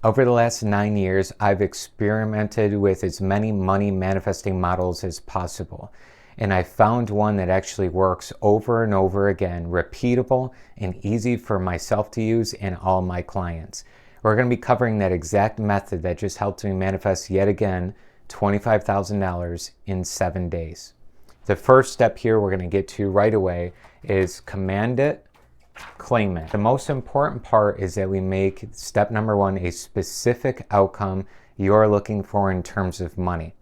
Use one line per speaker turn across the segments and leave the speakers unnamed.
Over the last 9 years, I've experimented with as many money manifesting models as possible. And I found one that actually works over and over again, repeatable and easy for myself to use and all my clients. We're going to be covering that exact method that just helped me manifest yet again $25,000 in 7 days. The first step here we're going to get to right away is command it, claim it. The most important part is that we make step number one a specific outcome you're looking for in terms of money.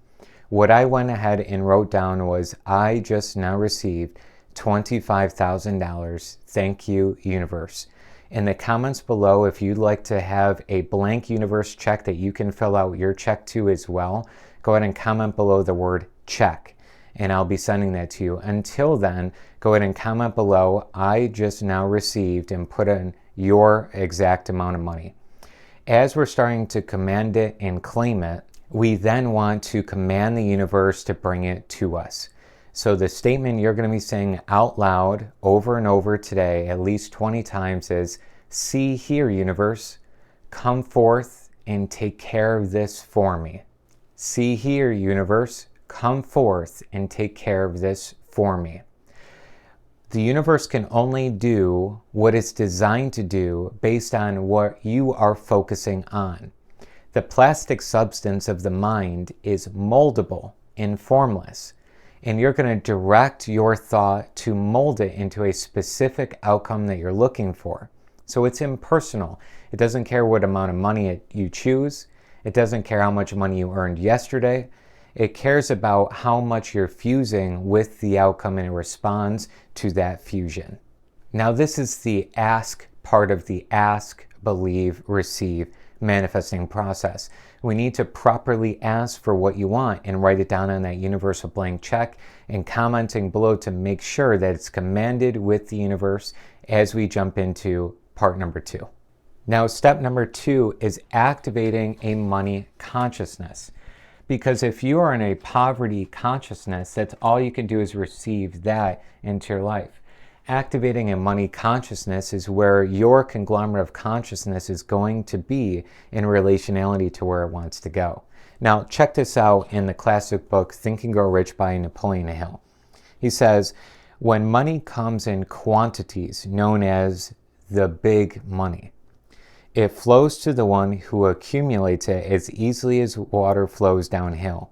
What I went ahead and wrote down was, I just now received $25,000. Thank you, universe. In the comments below, if you'd like to have a blank universe check that you can fill out your check to as well, go ahead and comment below the word check, and I'll be sending that to you. Until then, go ahead and comment below, I just now received, and put in your exact amount of money. As we're starting to command it and claim it, we then want to command the universe to bring it to us. So the statement you're going to be saying out loud over and over today, at least 20 times, is, see here, universe, come forth and take care of this for me. See here, universe, come forth and take care of this for me. The universe can only do what it's designed to do based on what you are focusing on. The plastic substance of the mind is moldable and formless, and you're going to direct your thought to mold it into a specific outcome that you're looking for. So it's impersonal. It doesn't care what amount of money you choose. It doesn't care how much money you earned yesterday. It cares about how much you're fusing with the outcome, and it responds to that fusion. Now, this is the ask part of the ask, believe, receive manifesting process. We need to properly ask for what you want and write it down on that universal blank check, and commenting below to make sure that it's commanded with the universe as we jump into part number 2. Now, step number 2 is activating a money consciousness. Because if you are in a poverty consciousness, that's all you can do is receive that into your life. Activating a money consciousness is where your conglomerate of consciousness is going to be in relationality to where it wants to go. Now, check this out in the classic book, Think and Grow Rich by Napoleon Hill. He says, when money comes in quantities known as the big money, it flows to the one who accumulates it as easily as water flows downhill.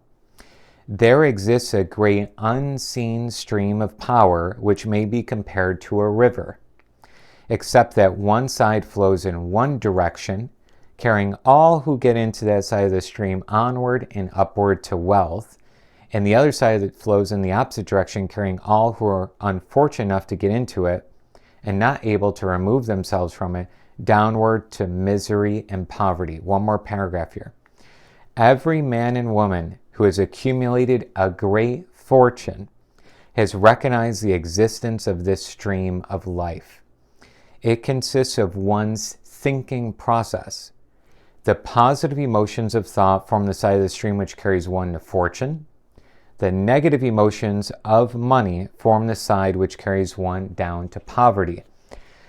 There exists a great unseen stream of power which may be compared to a river, except that one side flows in one direction, carrying all who get into that side of the stream onward and upward to wealth, and the other side that flows in the opposite direction, carrying all who are unfortunate enough to get into it and not able to remove themselves from it, downward to misery and poverty. One more paragraph here. Every man and woman who has accumulated a great fortune has recognized the existence of this stream of life. It consists of one's thinking process. The positive emotions of thought form the side of the stream which carries one to fortune. The negative emotions of money form the side which carries one down to poverty.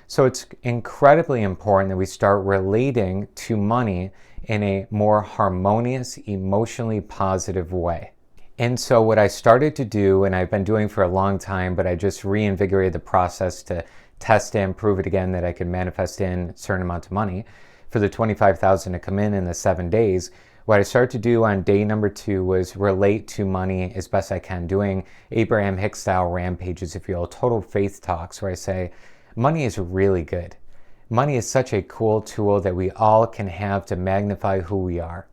So it's incredibly important that we start relating to money in a more harmonious, emotionally positive way. And so what I started to do, and I've been doing for a long time, but I just reinvigorated the process to test it and prove it again that I could manifest in a certain amount of money for the $25,000 to come in the 7 days. What I started to do on day number 2 was relate to money as best I can, doing Abraham Hicks style rampages, if you will, total faith talks, where I say, money is really good. Money is such a cool tool that we all can have to magnify who we are.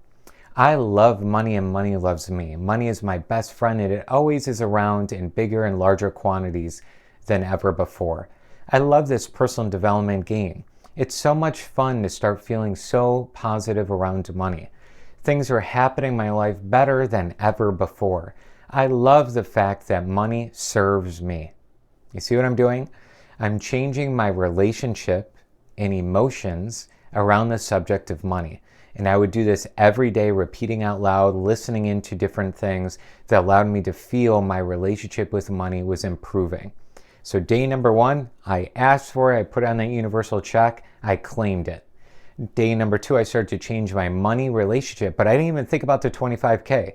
I love money and money loves me. Money is my best friend, and it always is around in bigger and larger quantities than ever before. I love this personal development game. It's so much fun to start feeling so positive around money. Things are happening in my life better than ever before. I love the fact that money serves me. You see what I'm doing? I'm changing my relationship and emotions around the subject of money. And I would do this every day, repeating out loud, listening into different things that allowed me to feel my relationship with money was improving. So day number 1, I asked for it, I put on that universal check, I claimed it. Day number 2, I started to change my money relationship, but I didn't even think about the 25K.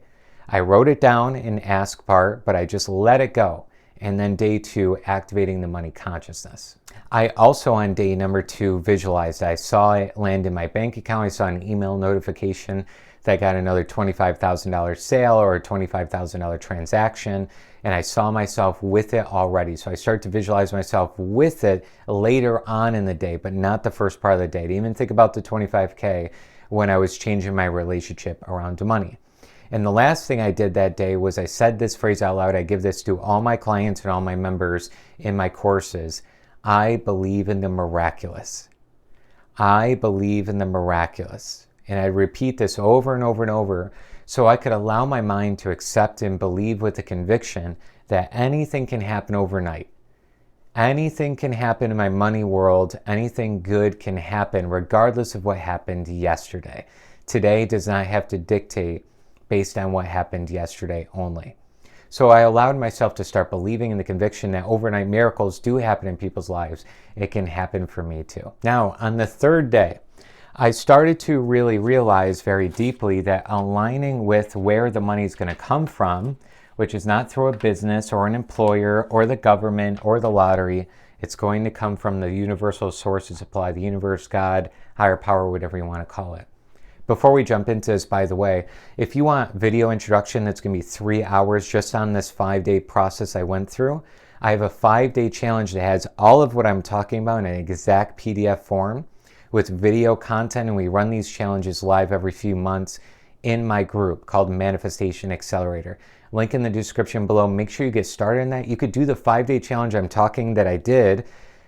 I wrote it down in ask part, but I just let it go. And then day 2, activating the money consciousness. I also on day number 2 visualized. I saw it land in my bank account. I saw an email notification that I got another $25,000 sale or a $25,000 transaction. And I saw myself with it already. So I started to visualize myself with it later on in the day, but not the first part of the day. I didn't even think about the 25K when I was changing my relationship around money. And the last thing I did that day was I said this phrase out loud. I give this to all my clients and all my members in my courses. I believe in the miraculous. I believe in the miraculous. And I repeat this over and over and over so I could allow my mind to accept and believe with the conviction that anything can happen overnight. Anything can happen in my money world. Anything good can happen regardless of what happened yesterday. Today does not have to dictate based on what happened yesterday only. So I allowed myself to start believing in the conviction that overnight miracles do happen in people's lives. It can happen for me too. Now, on the 3rd day, I started to really realize very deeply that aligning with where the money is going to come from, which is not through a business or an employer or the government or the lottery, it's going to come from the universal source of supply, the universe, God, higher power, whatever you want to call it. Before we jump into this, by the way, if you want video introduction that's going to be 3 hours just on this 5-day process I went through, I have a 5-day challenge that has all of what I'm talking about in an exact PDF form with video content, and we run these challenges live every few months in my group called Manifestation Accelerator. Link in the description below. Make sure you get started in that. You could do the 5-day challenge I'm talking that I did.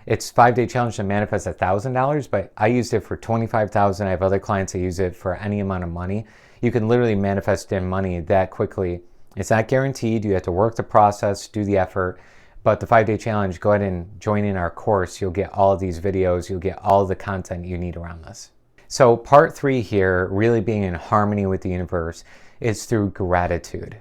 It's 5-day challenge to manifest $1,000, but I used it for $25,000. I have other clients that use it for any amount of money. You can literally manifest in money that quickly. It's not guaranteed. You have to work the process, do the effort. But the 5-day challenge, go ahead and join in our course. You'll get all of these videos. You'll get all of the content you need around this. So part 3 here, really being in harmony with the universe, is through gratitude.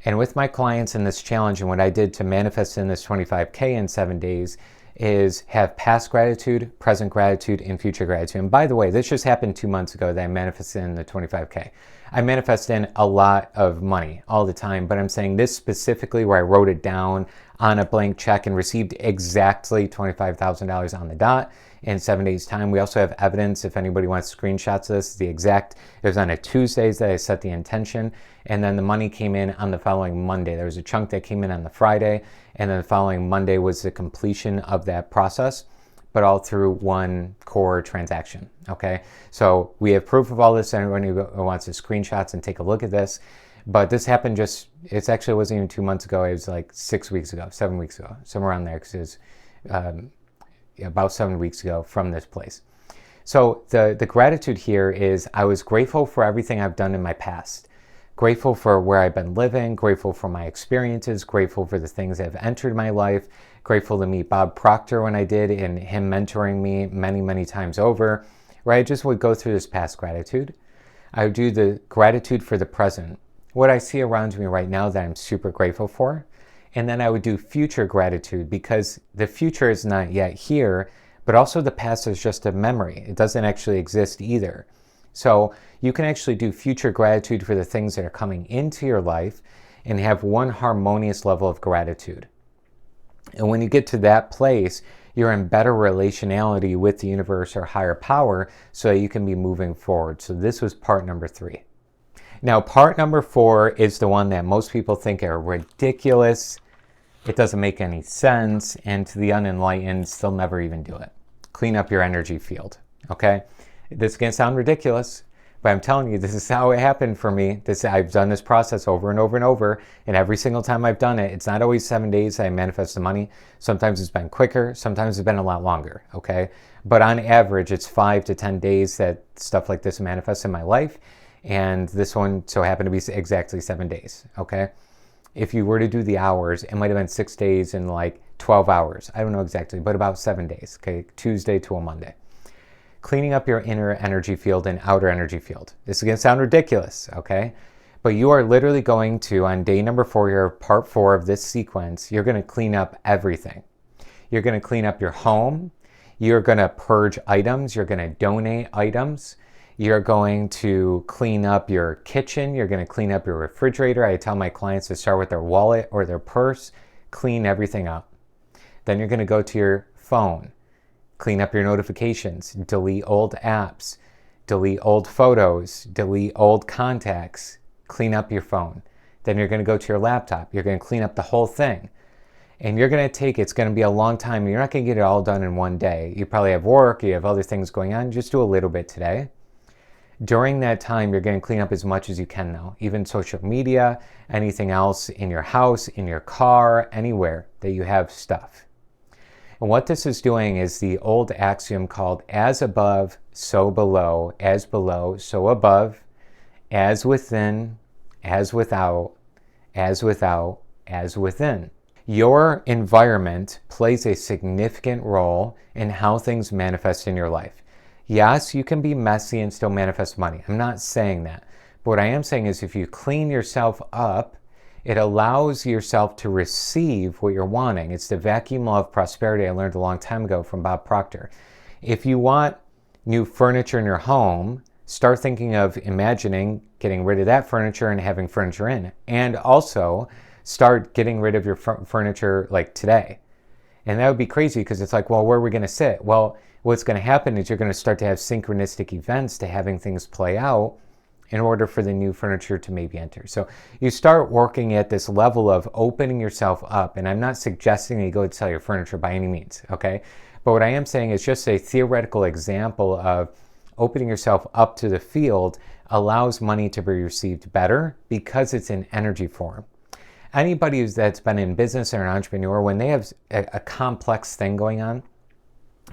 And with my clients in this challenge and what I did to manifest in this 25K in 7 days, is have past gratitude, present gratitude, and future gratitude. And by the way, this just happened 2 months ago that I manifested in the 25K. I manifest in a lot of money all the time, but I'm saying this specifically where I wrote it down on a blank check and received exactly $25,000 on the dot in 7 days' time. We also have evidence if anybody wants screenshots of this. It was on a Tuesday that I set the intention, and then the money came in on the following Monday. There was a chunk that came in on the Friday, and then the following Monday was the completion of that process, but all through one core transaction, okay? So we have proof of all this. Anyone who wants the screenshots and take a look at this. But this happened it actually wasn't even 2 months ago. It was like 6 weeks ago, 7 weeks ago, somewhere around there, because it was about 7 weeks ago from this place. So the gratitude here is I was grateful for everything I've done in my past. Grateful for where I've been living, grateful for my experiences, grateful for the things that have entered my life, grateful to meet Bob Proctor when I did and him mentoring me many, many times over, where I just would go through this past gratitude. I would do the gratitude for the present, what I see around me right now that I'm super grateful for. And then I would do future gratitude because the future is not yet here, but also the past is just a memory. It doesn't actually exist either. So you can actually do future gratitude for the things that are coming into your life and have one harmonious level of gratitude. And when you get to that place, you're in better relationality with the universe or higher power so that you can be moving forward. So this was part number 3. Now, part number 4 is the one that most people think are ridiculous. It doesn't make any sense. And to the unenlightened, they'll never even do it. Clean up your energy field, okay? This can sound ridiculous, but I'm telling you, this is how it happened for me. I've done this process over and over and over, and every single time I've done it, it's not always 7 days that I manifest the money. Sometimes it's been quicker, sometimes it's been a lot longer, okay? But on average, it's 5 to 10 days that stuff like this manifests in my life, and this one so happened to be exactly 7 days, okay? If you were to do the hours, it might have been 6 days and like 12 hours. I don't know exactly, but about 7 days, okay? Tuesday to a Monday. Cleaning up your inner energy field and outer energy field. This is going to sound ridiculous, okay? But you are literally going to, on day number 4, your part 4 of this sequence, you're going to clean up everything. You're going to clean up your home. You're going to purge items. You're going to donate items. You're going to clean up your kitchen. You're going to clean up your refrigerator. I tell my clients to start with their wallet or their purse, clean everything up. Then you're going to go to your phone, clean up your notifications, delete old apps, delete old photos, delete old contacts, clean up your phone. Then you're going to go to your laptop. You're going to clean up the whole thing. And you're going to take, it's going to be a long time. You're not going to get it all done in one day. You probably have work, you have other things going on. Just do a little bit today. During that time, you're going to clean up as much as you can now, even social media, anything else in your house, in your car, anywhere that you have stuff. And what this is doing is the old axiom called as above, so below, as below, so above, as within, as without, as without, as within. Your environment plays a significant role in how things manifest in your life. Yes, you can be messy and still manifest money. I'm not saying that. But what I am saying is if you clean yourself up, it allows yourself to receive what you're wanting. It's the vacuum law of prosperity I learned a long time ago from Bob Proctor. If you want new furniture in your home, start thinking of imagining getting rid of that furniture and having furniture in. And also start getting rid of your furniture like today. And that would be crazy because it's like, well, where are we going to sit? Well, what's going to happen is you're going to start to have synchronistic events to having things play out in order for the new furniture to maybe enter. So you start working at this level of opening yourself up. And I'm not suggesting you go and sell your furniture by any means, okay? But what I am saying is just a theoretical example of opening yourself up to the field allows money to be received better because it's in energy form. Anybody that's been in business or an entrepreneur, when they have a complex thing going on,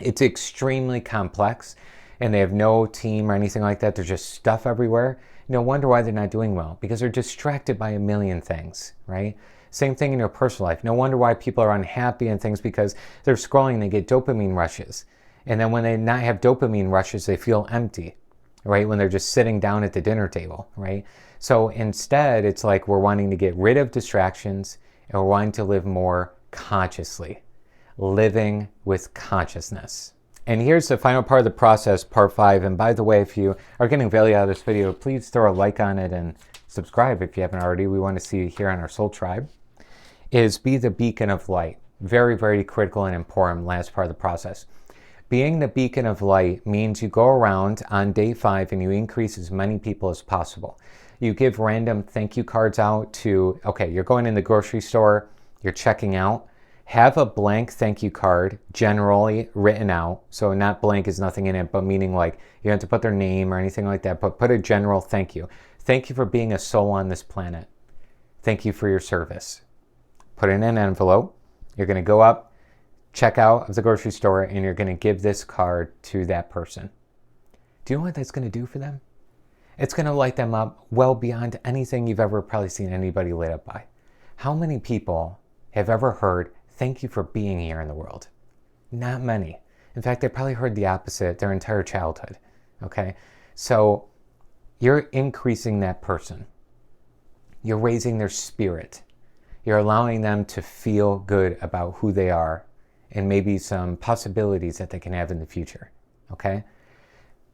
it's extremely complex and they have no team or anything like that. There's just stuff everywhere. No wonder why they're not doing well, because they're distracted by a million things, right? Same thing in your personal life. No wonder why people are unhappy and things, because they're scrolling, they get dopamine rushes. And then when they not have dopamine rushes, they feel empty, right? When they're just sitting down at the dinner table, right? So instead, it's like we're wanting to get rid of distractions and we're wanting to live more consciously. Living with consciousness. And here's the final part of the process, part 5. And by the way, if you are getting value out of this video, please throw a like on it and subscribe if you haven't already. We want to see you here on our Soul Tribe. Is be the beacon of light. Very, very critical and important last part of the process. Being the beacon of light means you go around on day 5 and you increase as many people as possible. You give random thank you cards out to, okay, you're going in the grocery store, you're checking out. Have a blank thank you card generally written out. So not blank is nothing in it, but meaning like you don't have to put their name or anything like that, but put a general thank you. Thank you for being a soul on this planet. Thank you for your service. Put it in an envelope. You're going to go up, check out of the grocery store, and you're going to give this card to that person. Do you know what that's going to do for them? It's going to light them up well beyond anything you've ever probably seen anybody lit up by. How many people have ever heard, thank you for being here in the world? Not many. In fact, they probably heard the opposite their entire childhood, okay? So you're increasing that person. You're raising their spirit. You're allowing them to feel good about who they are and maybe some possibilities that they can have in the future, okay?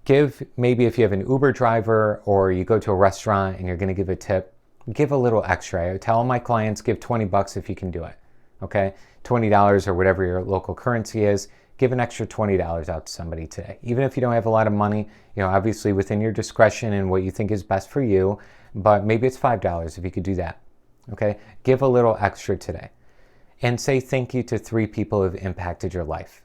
Give, maybe if you have an Uber driver or you go to a restaurant and you're going to give a tip, give a little extra. I tell all my clients, give $20 if you can do it, okay? $20 or whatever your local currency is, give an extra $20 out to somebody today. Even if you don't have a lot of money, you know, obviously within your discretion and what you think is best for you, but maybe it's $5 if you could do that, okay? Give a little extra today. And say thank you to 3 people who have impacted your life.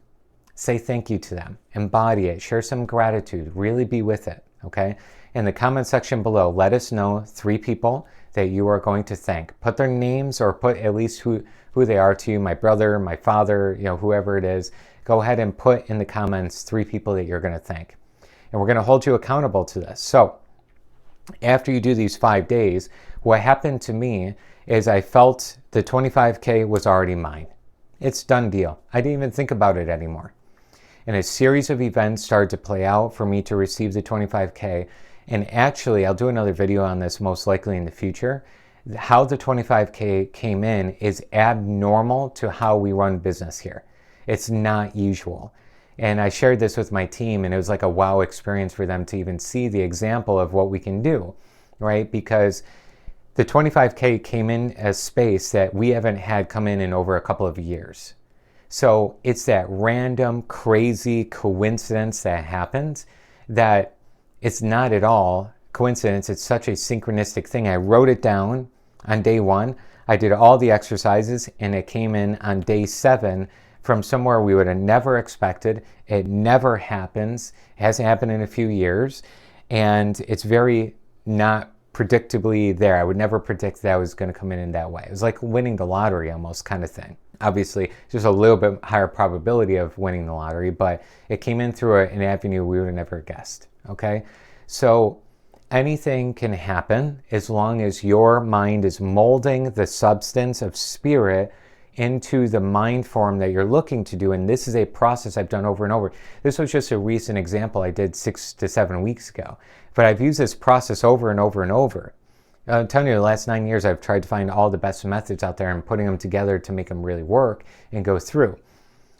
Say thank you to them. Embody it. Share some gratitude. Really be with it, okay? In the comment section below, let us know 3 people that you are going to thank. Put their names or put at least who they are to you, my brother, my father, you know, whoever it is. Go ahead and put in the comments 3 people that you're going to thank. And we're going to hold you accountable to this. So after you do these 5 days, what happened to me is I felt the 25K was already mine. It's done deal. I didn't even think about it anymore. And a series of events started to play out for me to receive the 25K. And actually, I'll do another video on this most likely in the future. How the 25K came in is abnormal to how we run business here. It's not usual. And I shared this with my team, and it was like a wow experience for them to even see the example of what we can do, right? Because the 25K came in as space that we haven't had come in over a couple of years. So it's that random, crazy coincidence that happens that it's not at all coincidence. It's such a synchronistic thing. I wrote it down on day 1. I did all the exercises, and it came in on day 7 from somewhere we would have never expected. It never happens. It hasn't happened in a few years. And it's very not predictably there. I would never predict that I was going to come in that way. It was like winning the lottery almost kind of thing. Obviously, just a little bit higher probability of winning the lottery, but it came in through an avenue we would have never guessed, okay? So anything can happen as long as your mind is molding the substance of spirit into the mind form that you're looking to do. And this is a process I've done over and over. This was just a recent example I did 6 to 7 weeks ago, but I've used this process over and over and over. I'm telling you, the last 9 years, I've tried to find all the best methods out there and putting them together to make them really work and go through.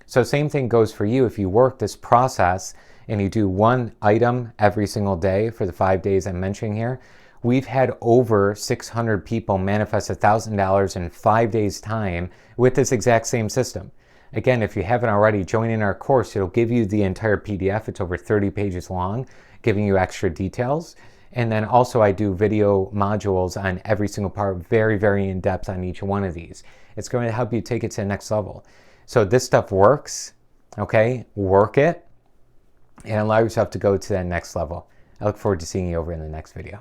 So same thing goes for you. If you work this process and you do one item every single day for the 5 days I'm mentioning here, we've had over 600 people manifest $1,000 in 5 days' time with this exact same system. Again, if you haven't already, join in our course. It'll give you the entire PDF. It's over 30 pages long, giving you extra details. And then also I do video modules on every single part, very, very in depth on each one of these. It's going to help you take it to the next level. So this stuff works, okay? Work it and allow yourself to go to that next level. I look forward to seeing you over in the next video.